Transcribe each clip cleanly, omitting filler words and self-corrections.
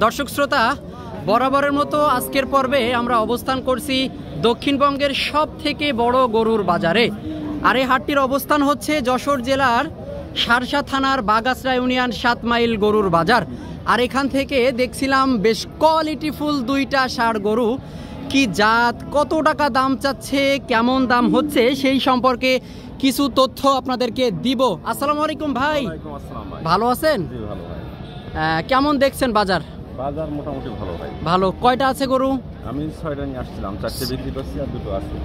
দর্শক শ্রোতা, বরাবরের মতো আজকের পর্বে আমরা অবস্থান করছি দক্ষিণবঙ্গের সব থেকে বড় গরুর বাজারে। আর এই হাটটির অবস্থান হচ্ছে যশোর জেলার সারসা থানার বাগাসরা ইউনিয়ন 7 মাইল গরুর বাজার। আর এখান থেকে দেখছিলাম বেশ কোয়ালিটিফুল দুইটা ষাঁড় গরু, কি জাত, কত টাকা দাম চাচ্ছে, কেমন দাম হচ্ছে সেই সম্পর্কে কিছু তথ্য আপনাদেরকে দিব। আসসালামু আলাইকুম ভাই। ভালো আছেন? কেমন দেখছেন বাজার? বাজার মোটামুটি ভালো ভাই। ভালো। কয়টা আছে গরু? আমি 6টা নিয়ে আসছিলাম, 4টে বিক্রি করছি আর 2টো আছে।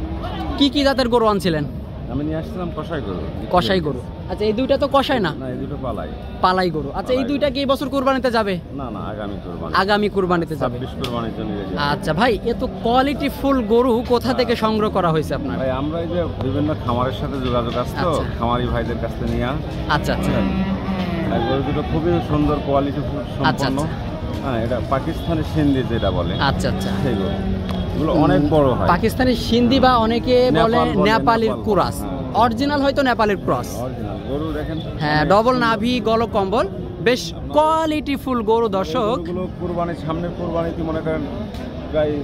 কি কি জাতের গরু আনছিলেন? আমি নিয়ে আসছিলাম কষাই গরু। কষাই গরু। আচ্ছা, এই দুইটা তো কষাই না? না, এই দুটো পালাই। পালাই গরু। আচ্ছা, এই দুইটা কি এই বছর কুরবানিতে যাবে? না না, আগামী কুরবানি। আগামী কুরবানিতে যাবে। 26 কুরবানির জন্য রেডি। আচ্ছা ভাই, এত কোয়ালিটি ফুল গরু কোথা থেকে সংগ্রহ করা হয়েছে আপনার? ভাই আমরা এই যে বিভিন্ন খামারের সাথে যোগাযোগ আছে তো, খামারি ভাইদের কাছ থেকে নিয়ে। আচ্ছা আচ্ছা। এই গরু দুটো খুবই সুন্দর কোয়ালিটি ফুল সম্পন্ন। হ্যাঁ, এটা পাকিস্তানি সিন্ধি যেটা বলে। আচ্ছা আচ্ছা। সেই গরু এগুলো অনেক বড় হয়। পাকিস্তানি সিন্ধি বা অনেকে বলে নেপালের কুরাস। অরিজিনাল হয়তো নেপালের ক্রস। অরিজিনাল গরু দেখেন। হ্যাঁ, ডবল নাভি, গল কম্বল, বেশ কোয়ালিটি ফুল গরু। দর্শক, এগুলো কুরবানির সামনের কুরবানিতে মনে করেন প্রায়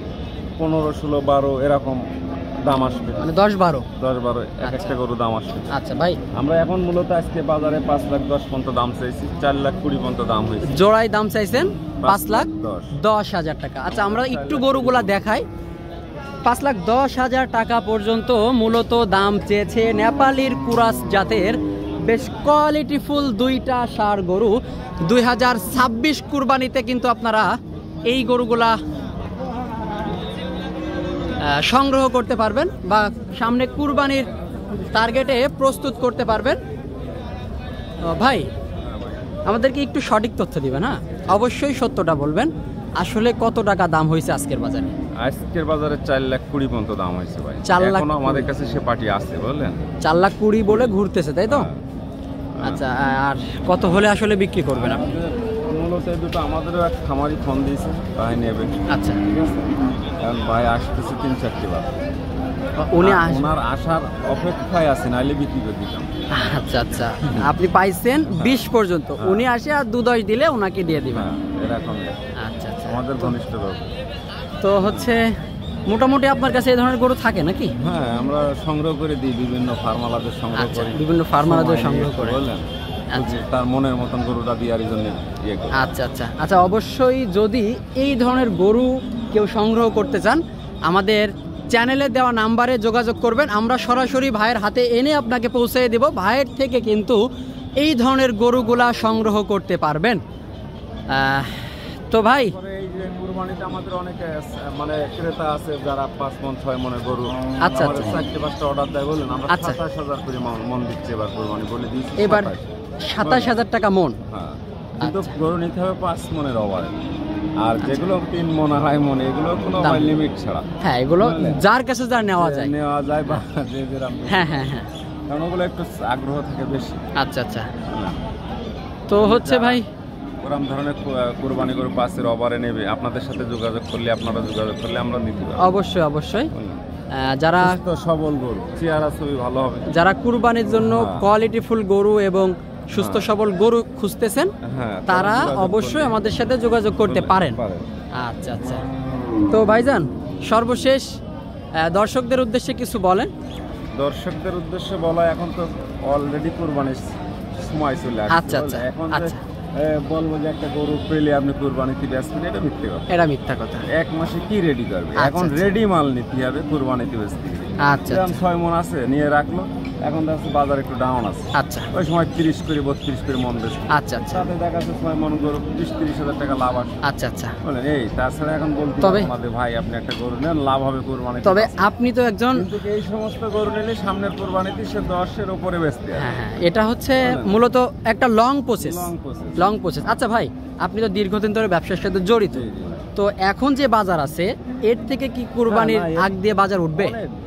15, 16, 12 এরকম দাম আসবে। মানে 10-12 একটা গরু দাম আসবে। আচ্ছা ভাই, আমরা এখন মূলত আজকে বাজারে 5,10,000 পর্যন্ত দাম চাইছি, 4,20,000 পর্যন্ত দাম হয়েছে। জোড়ায় দাম চাইছেন 5,10,000 টাকা। আচ্ছা, আমরা একটু গরুগুলা দেখাই। 5,10,000 টাকা পর্যন্ত মূলত দাম চেয়েছে নেপালির কুরাস জাতের বেশ কোয়ালিটিফুল দুইটা ষাঁড় গরু। 2026 কুরবানিতে কিন্তু আপনারা এই গরুগুলা সংগ্রহ করতে পারবেন বা সামনে কুরবানির টার্গেটে প্রস্তুত করতে পারবেন। ভাই, আমাদেরকে একটু সঠিক তথ্য দিবেন। হ্যাঁ, অবশ্যই সত্যটা বলবেন। আসলে কত টাকা দাম হয়েছে আজকের বাজারে? আজকের বাজারে 4,20,000 পর্যন্ত দাম হয়েছে ভাই। 4 লাখ আমাদের কাছে সে পার্টি আছে, বললেন 4,20,000 বলে ঘুরতেছে, তাই তো? আচ্ছা, আর কত হলে আসলে বিক্রি করবেন আপনি? মূলত দুটো আমাদেরও এক খামারি ফোন দিয়েছে, ভাই নেবে। আচ্ছা, ঠিক আছে। কারণ ভাই আসতেছে 3-4টি বার, ওনার আসার অপেক্ষায় আছে, নাইলে বিক্রি করে দিতাম। আচ্ছা আচ্ছা, আপনি পাইছেন 20 পর্যন্ত, উনি আসে আর 2-10 দিলে ওনাকে দিয়ে দিবেন। এরকম। আচ্ছা আচ্ছা, আমাদের ঘনিষ্ঠ লোক তো হচ্ছে মোটামুটি আপনার কাছে এই ধরনের গরু থাকে নাকি? হ্যাঁ, আমরা সংগ্রহ করে দিই, বিভিন্ন ফার্মালাদের সংগ্রহ করি। বিভিন্ন ফার্মালাদের সংগ্রহ করে, বললেন তার মনের মতন গরুটা দেওয়ার জন্য। আচ্ছা আচ্ছা আচ্ছা, অবশ্যই যদি এই ধরনের গরু কেউ সংগ্রহ করতে চান, আমাদের চ্যানেলে দেওয়া নাম্বারে যোগাযোগ করবেন। আমরা সরাসরি ভাইয়ের হাতে এনে আপনাকে পৌঁছে দেব। ভাইয়ের থেকে কিন্তু এই ধরনের গরুগুলা সংগ্রহ করতে পারবেন। তো ভাই, এই যে কুরবানিতে আমাদের অনেকে মানে ক্রেতা আছে যারা 5 মণ 6 মণের গরু। আচ্ছা আচ্ছা, 4-5টা অর্ডার দেয়, বললেন আমরা 27,000 করে মণ দিচ্ছি এবার কুরবানি বলে দিয়েছি। এবার 27,000 টাকা মণ। হ্যাঁ, কিন্তু গরু নিতে হবে 5 মণের ওভারে। আর যেগুলো 3 মণ 2.5 মণ এগুলো কোনো লিমিট ছাড়া। হ্যাঁ, এগুলো যার কাছে যা নেওয়া যায় বা যে যেরকম। হ্যাঁ হ্যাঁ হ্যাঁ, কারণ ওগুলো একটু আগ্রহ থাকে বেশি। আচ্ছা আচ্ছা, তো হচ্ছে ভাই ওরকম ধরনের কুরবানি করে পাশের ওভারে নেবে, আপনাদের সাথে যোগাযোগ করলে, আপনারা যোগাযোগ করলে আমরা নিতে পারবো। অবশ্যই অবশ্যই। যারা সবল গরু, চেহারা ছবি ভালো হবে, যারা কুরবানির জন্য কোয়ালিটিফুল গরু এবং সুস্থ সবল গরু খুঁজতেছেন, তারা অবশ্যই আমাদের সাথে যোগাযোগ করতে পারেন। আচ্ছা আচ্ছা, তো ভাইজান সর্বশেষ দর্শকদের উদ্দেশ্যে কিছু বলেন। দর্শকদের উদ্দেশ্যে বলা, এখন তো অলরেডি কুরবানির সময় চলে আসছে। আচ্ছা আচ্ছা, এখন বলবো যে একটা গরু পেলে আপনি কুরবানিতে বেচবেন, এটা মিথ্যে কথা। এটা মিথ্যা কথা। 1 মাসে কি রেডি করবে? এখন রেডি মাল নিতে হবে কুরবানিতে বেচতে। আচ্ছা, 6 মণ আছে, নিয়ে রাখলো। এখন দেখছি বাজার একটু ডাউন আছে। আচ্ছা, ওই সময় 30 করে 32 করে মণ বেচবে। আচ্ছা আচ্ছা, তাতে দেখা যাচ্ছে 6 মণ গরু 20-30 টাকা লাভ আসে। আচ্ছা আচ্ছা, বলেন এই তাছাড়া এখন বলতে আমাদের ভাই আপনি একটা গরু নেন, লাভ হবে কুরবানি। তবে আপনি তো একজন, কিন্তু এই সমস্ত গরু নিলে সামনের কুরবানিতে সে 10-এর উপরে বেচতে হবে। হ্যাঁ, এটা হচ্ছে মূলত একটা লং প্রসেস। আচ্ছা ভাই, আপনি তো দীর্ঘদিন ধরে ব্যবসার সাথে জড়িত, তো এখন যে বাজার আছে এর থেকে কি কুরবানির আগ দিয়ে বাজার উঠবে?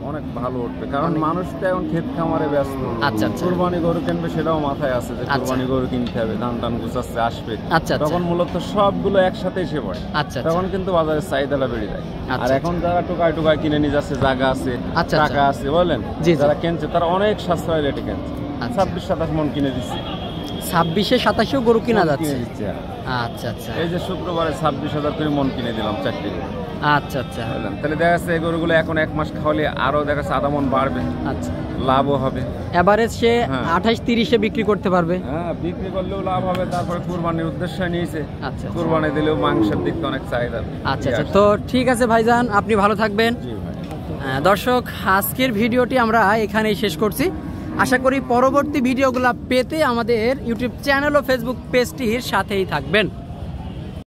অনেক ভালো উঠবে, কারণ মানুষ তো এখন ক্ষেত খামারে ব্যস্ত। আচ্ছা আচ্ছা, কুরবানি গরু কিনবে সেটাও মাথায় আছে যে কুরবানি গরু কিনতে হবে, ধান টান গুছাচ্ছে আসবে। আচ্ছা, তখন মূলত সবগুলো একসাথে এসে পড়ে। আচ্ছা, তখন কিন্তু বাজারের চাহিদাটা বেড়ে যায়। আর এখন যারা টোকায় টোকায় কিনে নিয়ে যাচ্ছে, জায়গা আছে, টাকা আছে, বলেন যারা কিনছে তারা অনেক সাশ্রয় রেটে কিনছে। 26-27 মণ কিনে দিচ্ছে। 26-এ 27-এও গরু কিনা মন যাচ্ছে। কিনে দিচ্ছে, হ্যাঁ। আচ্ছা আচ্ছা এই যে শুক্রবারে 26,000 করে মন কিনে দিলাম 4টি গরু। আচ্ছা আচ্ছা বুঝলেন? তাহলে দেখা যাচ্ছে এই গরুগুলো এখন 1 মাস খাওয়ালে আরো দেখা যাচ্ছে আধা মন বাড়বে, আচ্ছা। লাভও হবে। এভারেজ সে হ্যাঁ। 28-30-এ বিক্রি করতে পারবে। হ্যাঁ, বিক্রি করলেও লাভ হবে। তারপরে কুরবানির উদ্দেশ্যে নিয়েছে, আচ্ছা আচ্ছা। কুরবানি দিলেও মাংসের দিক অনেক চাহিদা। আচ্ছা আচ্ছা, তো ঠিক আছে ভাইজান, আপনি ভালো থাকবেন। জি ভাই। দর্শক, আজকের ভিডিওটি আমরা এখানেই শেষ করছি। আশা করি পরবর্তী ভিডিওগুলো পেতে আমাদের ইউটিউব চ্যানেল ও ফেসবুক পেজটির সাথেই থাকবেন।